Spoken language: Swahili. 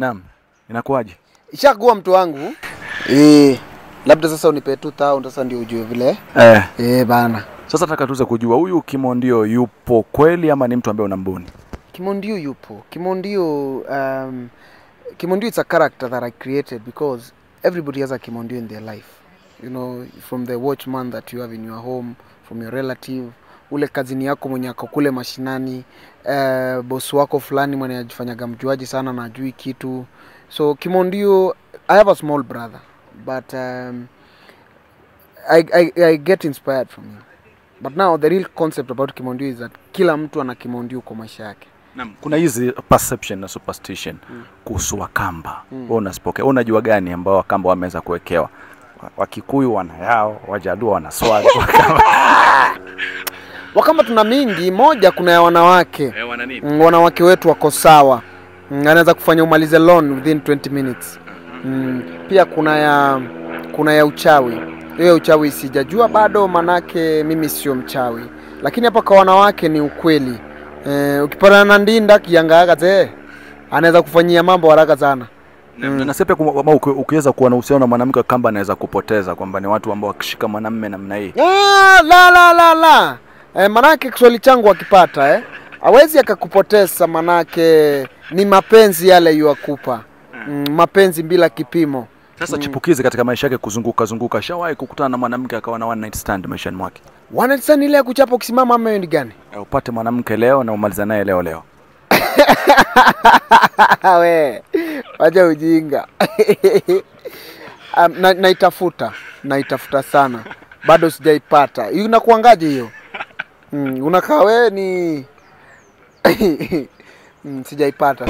Naam. Inakuaje? Ishakuwa mtu wangu. Labda sasa unipe 2000 sasa ndio ujue vile. Bana. Sasa nataka tuweze kujua huyu Kimondio yupo kweli ama ni mtu ambaye unambuni? Kimondio yupo. Kimondio is a character that I created because everybody has a Kimondio in their life. You know, from the watchman that you have in your home, from your relative, ule kazini yako mwenye ako kule mashinani, boss wako fulani mwenye anajifanyaga mjuaji sana na ajui kitu. So Kimondio, I have a small brother, but I get inspired from him. But now the real concept about Kimondio is that kila mtu ana Kimondio kwa maisha yake. Naam. Kuna hizi perception na superstition kuhusu Wakamba. Wewe unasipokea. Unajua gani ambao Wakamba wameweza kuwekewa? Wakikuyu wana yao, Wajaluo wana swali. Wakamba tuna mingi, moja kuna ya wanawake. Wana nini? Wanawake wetu wako sawa. Anaweza kufanya umalize loan within 20 minutes. Pia kuna ya uchawi. Hiyo uchawi sijajua bado manake mimi sio mchawi. Lakini hapa kwa wanawake ni ukweli. Ukipata na ndinda kiangaga anaweza kufanyia mambo haraka sana. Na sepe ukiweza kuwa na uhusiano na mwanamke Kamba anaweza kupoteza kwamba ni watu ambao wakishika mwanamume namna hii. La. Manake Kiswahili changu akipata hawezi akakupoteza manake ni mapenzi yale yuakupa. Mapenzi bila kipimo. Sasa chipukizi katika maisha yake kuzunguka shawahi kukutana na mwanamke akawa na one night stand maishani mwake. One night stand ile ya kuchapa ukisimama ama ni gani? Upate mwanamke leo na umaliza naye leo. We, wacha ujinga. Naitafuta sana. Bado sijaipata. Unakuangaje hiyo? Unakaa wewe ni sijaipata.